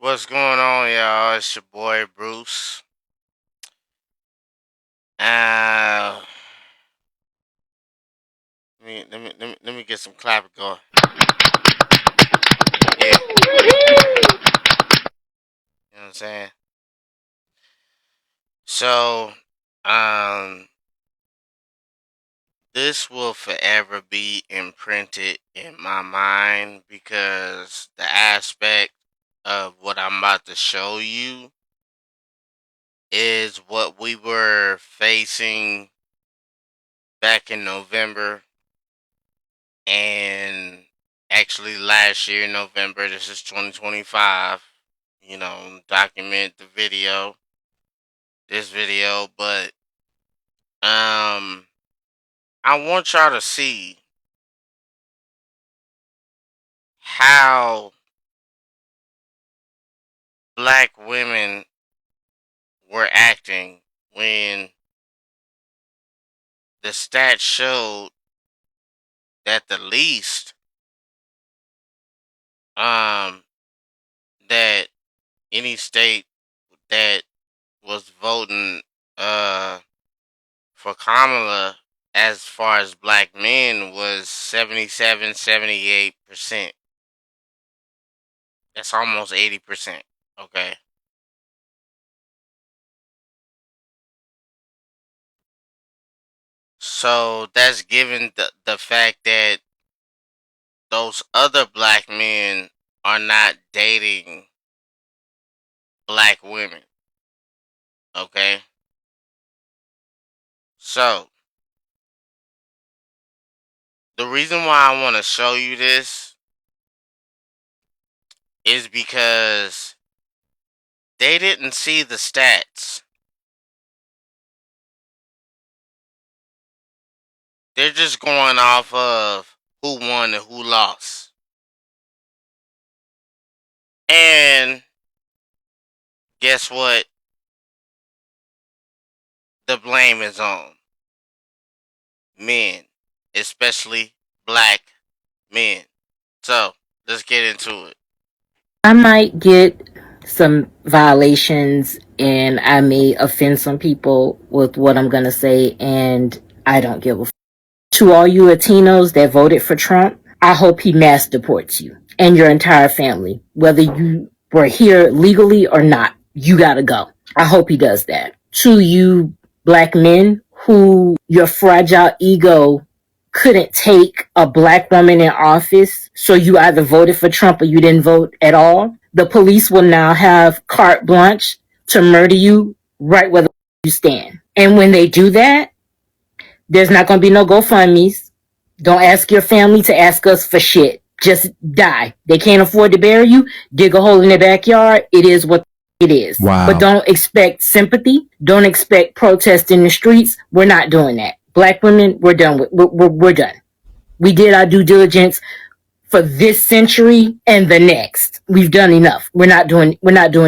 What's going on, y'all? It's your boy Bruce. Uh, let me get some clapping going. Yeah, you know what I'm saying. So, um, this will forever be imprinted in my mind because the aspect of what I'm about to show you is what we were facing back in November and actually last year November. This is 2025. Document this video, but um I want y'all to see how black women were acting when the stats showed that the least um that any state that was voting uh for Kamala as far as black men was 77, 78%. That's almost 80%. Okay. So that's given the fact that those other black men are not dating black women. Okay. So the reason why I want to show you this is because they didn't see the stats. They're just going off of who won and who lost. And guess what? The blame is on men, especially black men. So let's get into it. I might get some violations and I may offend some people with what I'm going to say, and I don't give a to all you Latinos that voted for Trump. I hope he mass deports you and your entire family, whether you were here legally or not. You gotta go. I hope he does that. To you black men who your fragile ego couldn't take a black woman in office, so you either voted for Trump or you didn't vote at all. The police will now have carte blanche to murder you right where you stand. And when they do that, there's not going to be no GoFundMe's. Don't ask your family to ask us for shit. Just die. They can't afford to bury you. Dig a hole in their backyard. It is what it is. Wow. But don't expect sympathy. Don't expect protest in the streets. We're not doing that. Black women, we're done with. We're done. We did our due diligence for this century and the next. We've done enough. We're not doing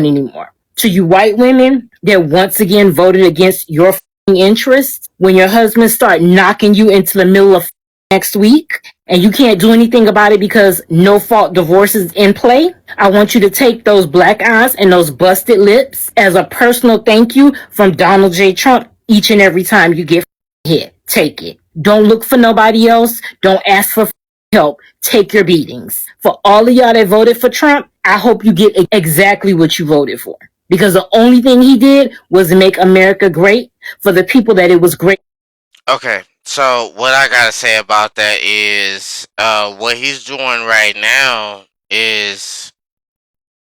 anymore. To you white women that once again voted against your interests, when your husband start knocking you into the middle of next week and you can't do anything about it because no fault divorce is in play, I want you to take those black eyes and those busted lips as a personal thank you from Donald J. Trump each and every time you get hit. Take it. Don't look for nobody else. Don't ask for help. Take your beatings. For all of y'all that voted for Trump, I hope you get exactly what you voted for. Because the only thing he did was make America great for the people that it was great. Okay, so what I gotta say about that is, what he's doing right now is,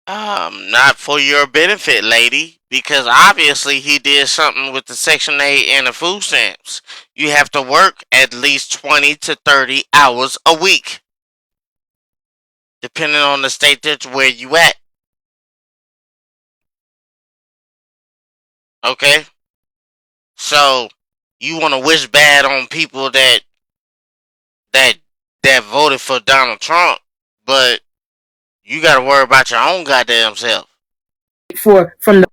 not for your benefit, lady, because obviously he did something with the Section 8 and the food stamps. You have to work at least 20 to 30 hours a week, depending on the state that where you at. Okay, so you want to wish bad on people that that voted for Donald Trump, but you got to worry about your own goddamn self. From the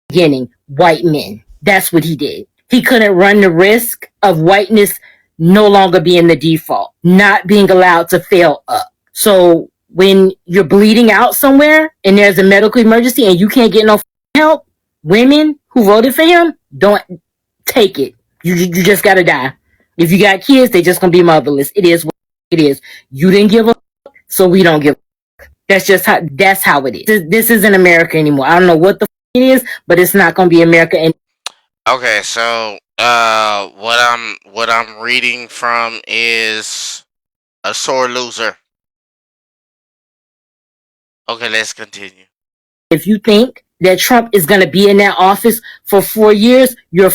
beginning, white men. That's what he did. He couldn't run the risk of whiteness no longer being the default, not being allowed to fail up. So when you're bleeding out somewhere and there's a medical emergency and you can't get no help, women who voted for him don't take it. You just gotta die. If you got kids, they just gonna be motherless. It is what it is. You didn't give a so we don't give a. That's how it is. This isn't America anymore. I don't know what the it is, but it's not gonna be America. And Okay, so what I'm reading from is a sore loser. Okay, let's continue. if you think that Trump is gonna be in that office for 4 years, you're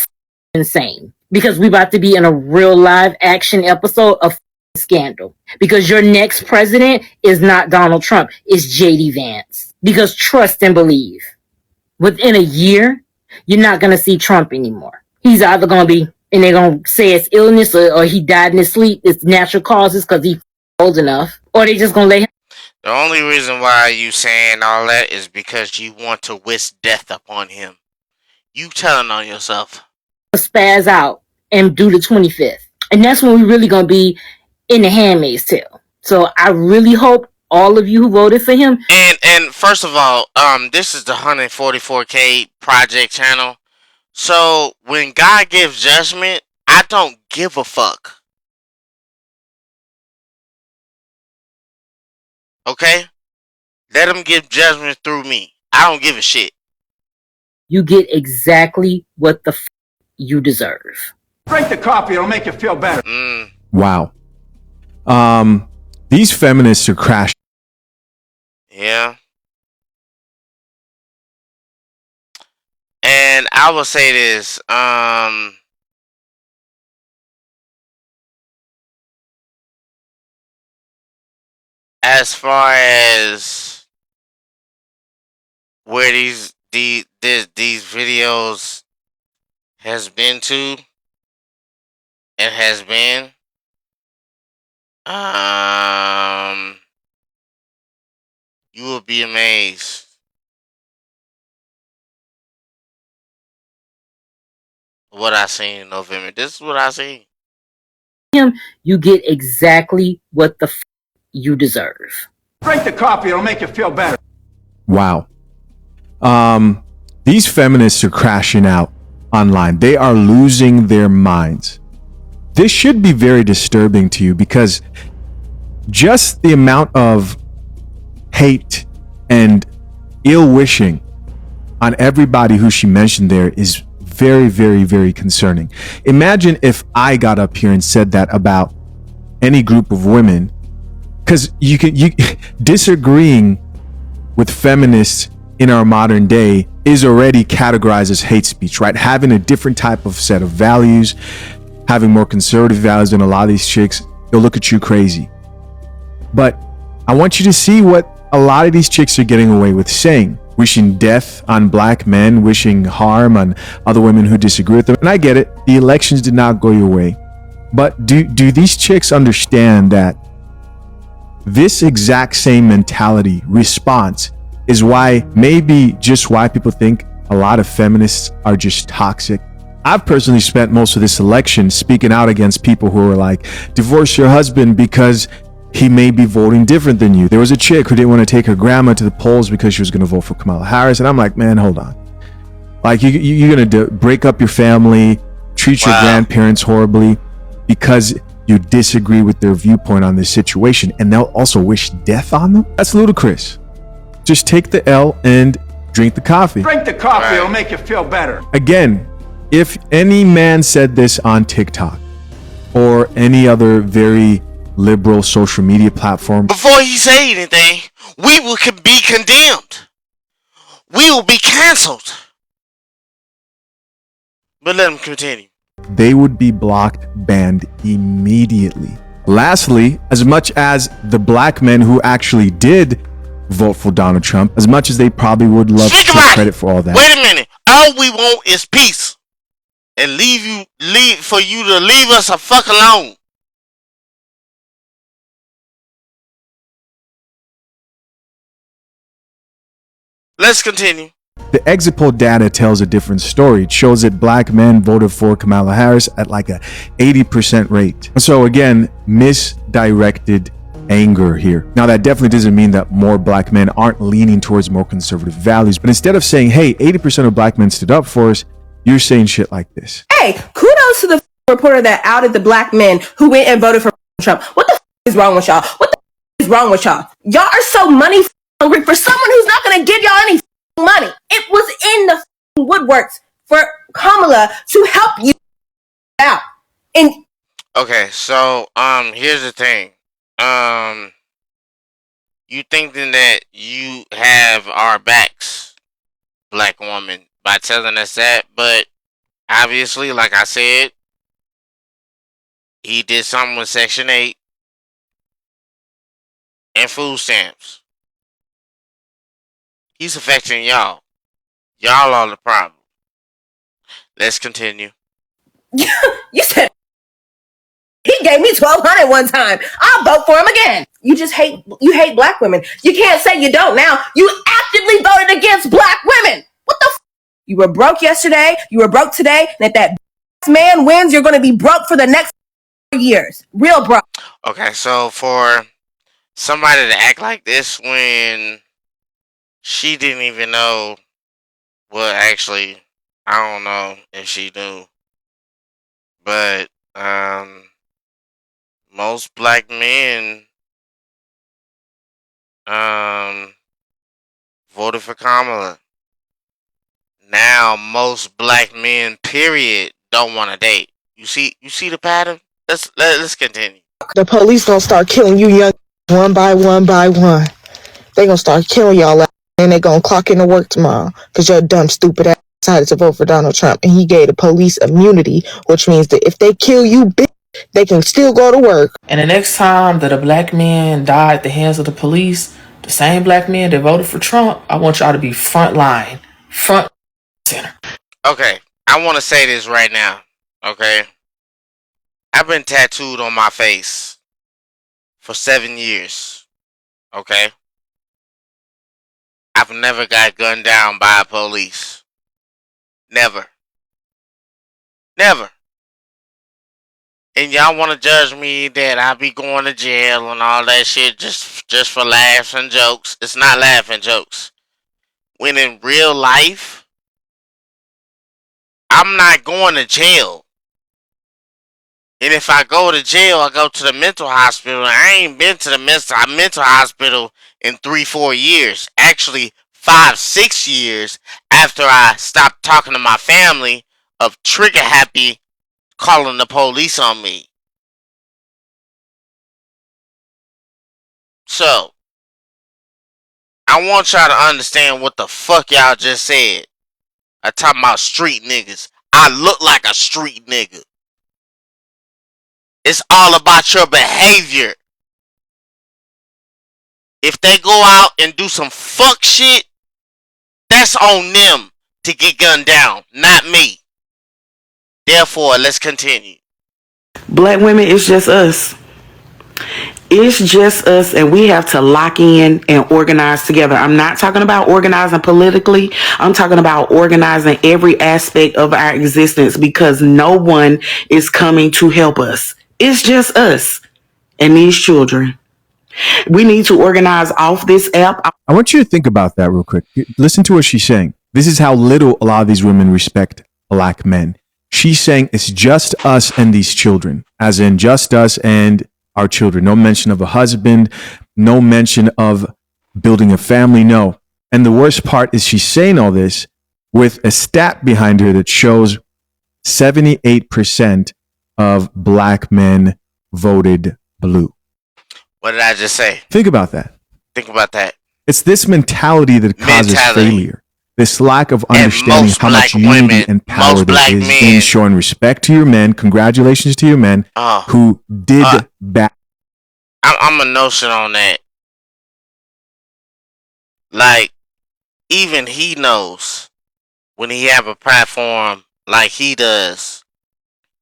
insane. Because we're about to be in a real live action episode of scandal. Because your next president is not Donald Trump, it's JD Vance. Because trust and believe, within a year, you're not going to see Trump anymore. He's either going to be, and they're going to say it's illness or he died in his sleep, it's natural causes because he's old enough, or they just going to let him. The only reason why you saying all that is because you want to wish death upon him. You telling on yourself. Spaz out and do the 25th. And that's when we really going to be in the Handmaid's Tale. So I really hope all of you who voted for him. And first of all, this is the 144K Project channel. So when God gives judgment, I don't give a fuck. Okay? Let him give judgment through me. I don't give a shit. You get exactly what the you deserve. Drink the coffee, it'll make you feel better. Wow. These feminists are crashing. Yeah. And I will say this, as far as where these videos has been to and has been, you will be amazed. What I seen in November. This is what I seen. Him, you get exactly what the you deserve. Drink the coffee, it'll make you feel better. Wow. These feminists are crashing out online. They are losing their minds. This should be very disturbing to you because just the amount of hate and ill wishing on everybody who she mentioned there is very, very, very concerning. Imagine if I got up here and said that about any group of women, because you disagreeing with feminists in our modern day is already categorized as hate speech, right? Having a different type of set of values, having more conservative values than a lot of these chicks, they'll look at you crazy. But I want you to see what a lot of these chicks are getting away with saying. Wishing death on black men, wishing harm on other women who disagree with them. And I get it, the elections did not go your way. But do these chicks understand that this exact same mentality, response, is why, maybe just why people think a lot of feminists are just toxic? I've personally spent most of this election speaking out against people who are like, divorce your husband because he may be voting different than you. There was a chick who didn't want to take her grandma to the polls because she was going to vote for Kamala Harris. And I'm like, man, hold on. Like, you're going to break up your family, treat your grandparents horribly because you disagree with their viewpoint on this situation. And they'll also wish death on them? That's ludicrous. Just take the L and drink the coffee. Drink the coffee, it'll make you feel better. Again, if any man said this on TikTok or any other very liberal social media platform, before he say anything, we will be condemned. We will be canceled. But let him continue. They would be blocked, banned immediately. Lastly, as much as the black men who actually did vote for Donald Trump, as much as they probably would love to take credit for all that. Wait a minute. All we want is peace. And for you to leave us a fuck alone. Let's continue. The exit poll data tells a different story. It shows that black men voted for Kamala Harris at like a 80% rate. So again, misdirected anger here. Now, that definitely doesn't mean that more black men aren't leaning towards more conservative values, but instead of saying, hey, 80% of black men stood up for us, you're saying shit like this. Hey, kudos to the reporter that outed the black men who went and voted for Trump. What the is wrong with y'all? What the is wrong with y'all? Y'all are so money hungry for someone who's not going to give y'all any money. It was in the woodworks for Kamala to help you out. And okay, so here's the thing. You thinking that you have our backs, black woman, by telling us that, but obviously, like I said, he did something with Section 8 and food stamps. He's affecting y'all. Y'all are the problem. Let's continue. you said he gave me $1,200 one time. I'll vote for him again. You hate black women. You can't say you don't now. You actively voted against black women. What the You were broke yesterday. You were broke today. And if that man wins, you're going to be broke for the next years. Real broke. Okay, so for somebody to act like this when she didn't even know, well, actually, I don't know if she knew, but most black men voted for Kamala. Now most black men, period, don't want to date. You see the pattern? Let's continue. The police gonna start killing you young one by one by one. They gonna start killing y'all and they gonna clock into work tomorrow because your dumb stupid ass decided to vote for Donald Trump and he gave the police immunity, which means that if they kill you, bitch, they can still go to work. And the next time that a black man died at the hands of the police, the same black men that voted for Trump, I want y'all to be front line, front center. Okay, I want to say this right now. Okay, I've been tattooed on my face for 7 years. Okay, I've never got gunned down by a police. Never. Never. And y'all want to judge me that I be going to jail and all that shit just for laughs and jokes. It's not laughing jokes. When in real life, I'm not going to jail. And if I go to jail, I go to the mental hospital. I ain't been to the mental hospital in 3-4 years. Actually, 5-6 years after I stopped talking to my family of trigger happy calling the police on me. So, I want y'all to understand what the fuck y'all just said. I talking about street niggas. I look like a street nigga. It's all about your behavior. If they go out and do some fuck shit, that's on them to get gunned down, not me. Therefore, let's continue. Black women, it's just us. It's just us, and we have to lock in and organize together. I'm not talking about organizing politically. I'm talking about organizing every aspect of our existence because no one is coming to help us. It's just us and these children. We need to organize off this app. I want you to think about that real quick. Listen to what she's saying. This is how little a lot of these women respect black men. She's saying it's just us and these children, as in just us and our children. No mention of a husband, no mention of building a family, no. And the worst part is she's saying all this with a stat behind her that shows 78% of black men voted blue. What did I just say? Think about that. Think about that. It's this mentality that causes failure. This lack of understanding how much unity and power there is in showing respect to your men. Congratulations to your men who did back. I'm a notion on that. Like, even he knows when he have a platform like he does,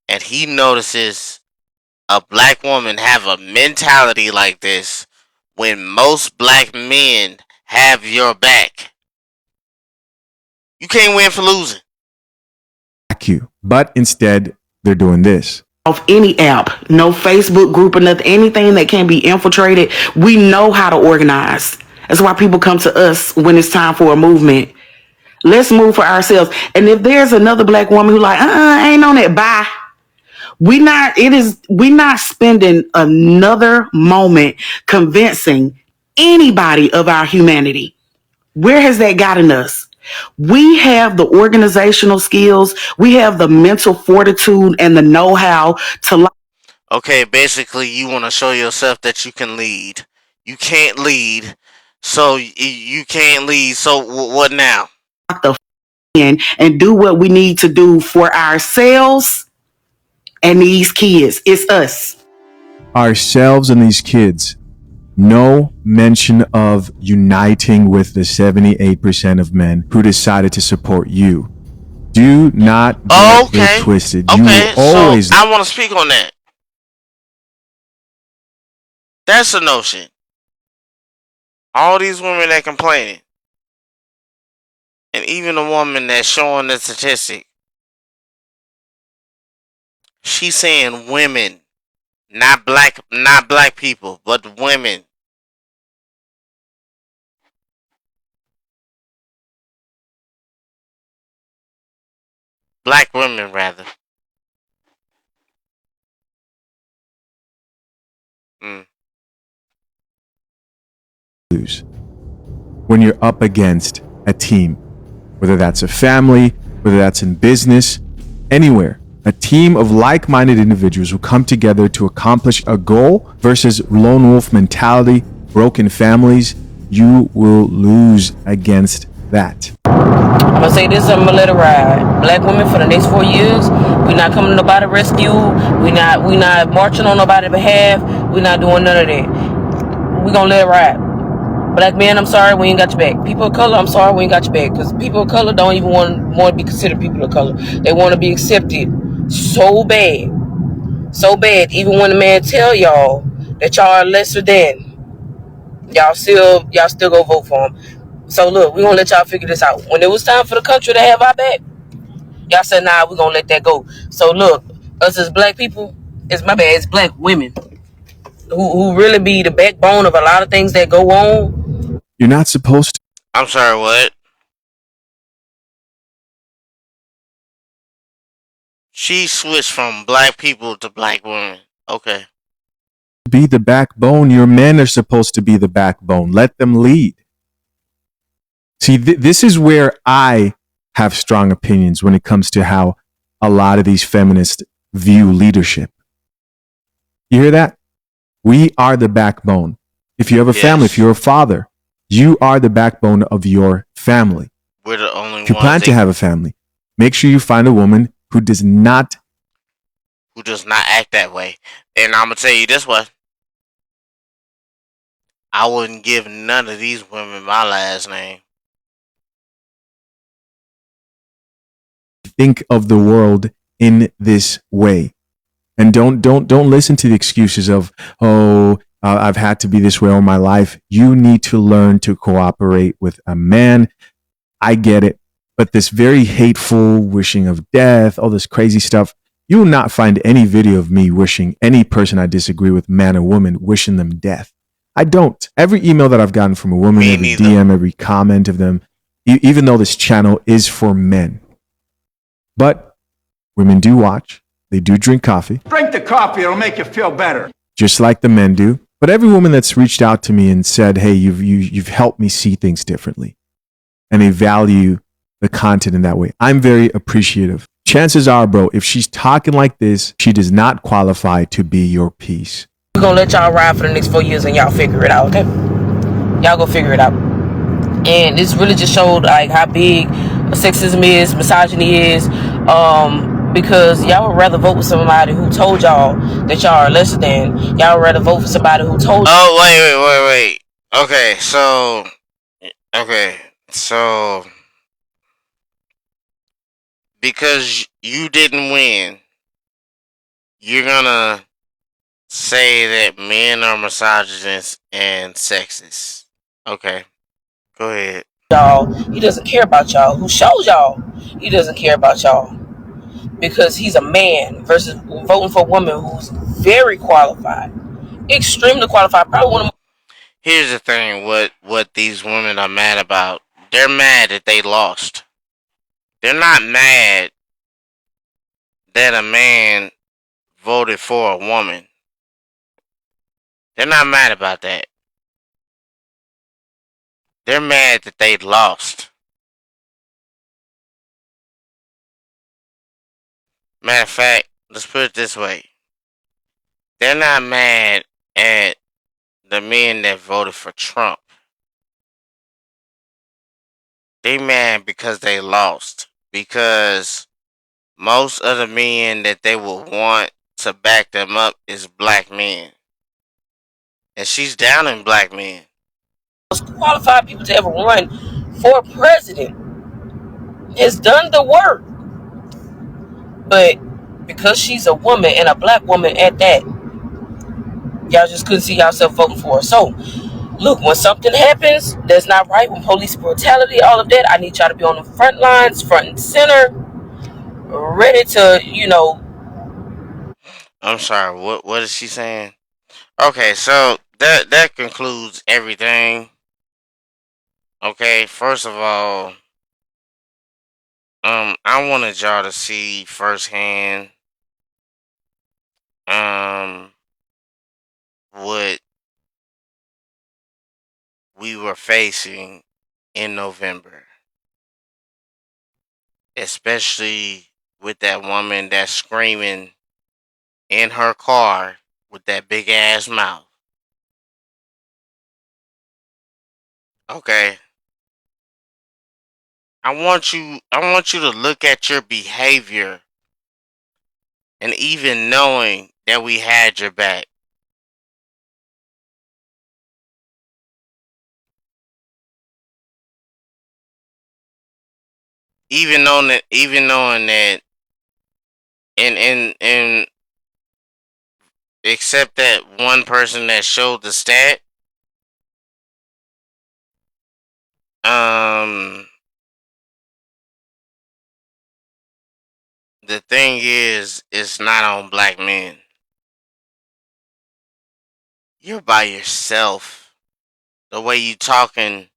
and he notices a black woman have a mentality like this when most black men have your back. You can't win for losing. You, but instead they're doing this. off any app, no Facebook group or nothing, anything that can be infiltrated. We know how to organize. That's why people come to us when it's time for a movement. Let's move for ourselves. And if there's another black woman who like, I ain't on it, bye. We not spending another moment convincing anybody of our humanity. Where has that gotten us? We have the organizational skills, we have the mental fortitude and the know-how to. Okay, basically, you want to show yourself that you can lead. You can't lead, so you can't lead. So what now? Lock the in and do what we need to do for ourselves and these kids. It's us. Ourselves and these kids. No mention of uniting with the 78% of men who decided to support you. Do not get it twisted. You Okay, will always. So I want to speak on that. That's the notion. All these women that complaining, and even the woman that's showing the statistic, she's saying women, not black people, but women. Black women, rather. Mm. Lose when you're up against a team, whether that's a family, whether that's in business, anywhere. A team of like-minded individuals who come together to accomplish a goal versus lone wolf mentality, broken families, you will lose against that. I'm gonna say this, I'm gonna let it ride. Black women for the next 4 years, we not coming to nobody rescue, we not marching on nobody's behalf, we not doing none of that. We gonna let it ride. Black men, I'm sorry, we ain't got your back. People of color, I'm sorry, we ain't got your back. Because people of color don't even want to be considered people of color. They want to be accepted so bad. So bad. Even when the man tell y'all that y'all are lesser than, y'all still go vote for him. So look, we gonna let y'all figure this out. When it was time for the country to have our back, y'all said, nah, we gonna let that go. So look, us as black people, it's black women who really be the backbone of a lot of things that go on. You're not supposed to. I'm sorry, what? She switched from black people to black women. Okay. Be the backbone. Your men are supposed to be the backbone. Let them lead. See, this is where I have strong opinions when it comes to how a lot of these feminists view leadership. You hear that? We are the backbone. If you have a family, if you're a father, you are the backbone of your family. We're the only if you plan to have a family, make sure you find a woman who does not act that way. And I'm gonna tell you this one. I wouldn't give none of these women my last name. Think of the world in this way. And don't listen to the excuses of, I've had to be this way all my life. You need to learn to cooperate with a man. I get it. But this very hateful wishing of death, all this crazy stuff, you will not find any video of me wishing any person I disagree with, man or woman, wishing them death. I don't. Every email that I've gotten from a woman, every DM, every comment of them, even though this channel is for men. But women do watch. They do drink coffee. Drink the coffee, it'll make you feel better. Just like the men do. But every woman that's reached out to me and said, hey, you've helped me see things differently. And they value the content in that way. I'm very appreciative. Chances are, bro, if she's talking like this, she does not qualify to be your piece. We're gonna let y'all ride for the next 4 years and y'all figure it out, okay? Y'all go figure it out. And this really just showed like how big sexism is, misogyny is, because y'all would rather vote with somebody who told y'all that y'all are less than. Y'all would rather vote for somebody who told you. Oh, wait. Okay, so because you didn't win, you're gonna say that men are misogynist and sexist. Okay, go ahead. Y'all, he doesn't care about y'all. Who shows y'all he doesn't care about y'all? because he's a man versus voting for a woman who's very qualified, extremely qualified, probably one of Here's the thing: what these women are mad about? They're mad that they lost. They're not mad that a man voted for a woman. They're not mad about that. They're mad that they lost. Matter of fact, let's put it this way: they're not mad at the men that voted for Trump. They mad because they lost. Because most of the men that they will want to back them up is black men. And she's down in black men. the most qualified people to ever run for president, has done the work. But because she's a woman and a black woman at that, y'all just couldn't see yourself voting for her. So, look, when something happens that's not right, when police brutality, all of that, I need y'all to be on the front lines, front and center, ready to, I'm sorry, what is she saying? Okay, so that concludes everything. Okay, first of all, I wanted y'all to see firsthand um what we were facing in November. Especially with that woman that's screaming in her car with that big ass mouth. Okay. I want you to look at your behavior and even knowing that we had your back. Even knowing that and except that one person that showed the stat, um the thing is it's not on black men. You're by yourself. The way you talking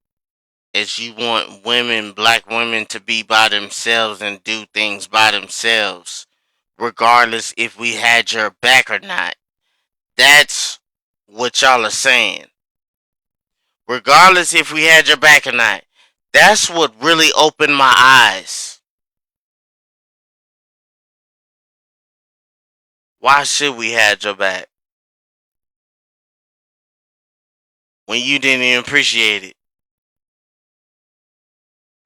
is you want women, black women, to be by themselves and do things by themselves, regardless if we had your back or not. That's what y'all are saying. Regardless if we had your back or not. That's what really opened my eyes. Why should we had your back when you didn't even appreciate it?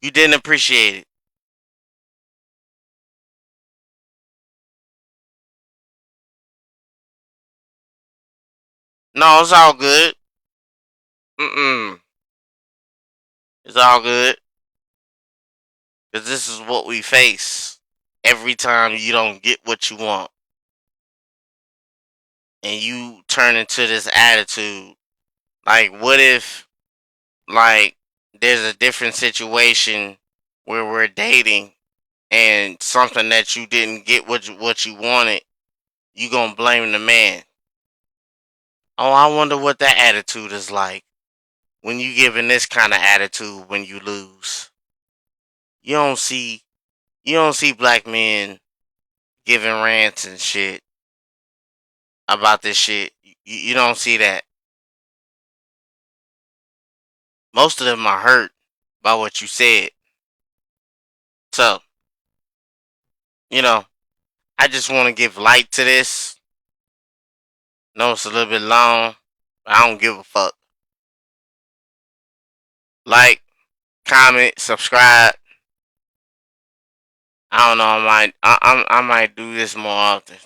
You didn't appreciate it. No, it's all good. Mm-mm. It's all good. Because this is what we face every time you don't get what you want. And you turn into this attitude. Like, what if, like, there's a different situation where we're dating and something that you didn't get what you wanted, you gonna blame the man. Oh, I wonder what that attitude is like when you giving this kind of attitude when you lose. You don't see you don't see black men giving rants and shit about this shit. You don't see that. Most of them are hurt by what you said. So, you know, I just want to give light to this. No, it's a little bit long, but I don't give a fuck. Like, comment, subscribe. I don't know. I might do this more often.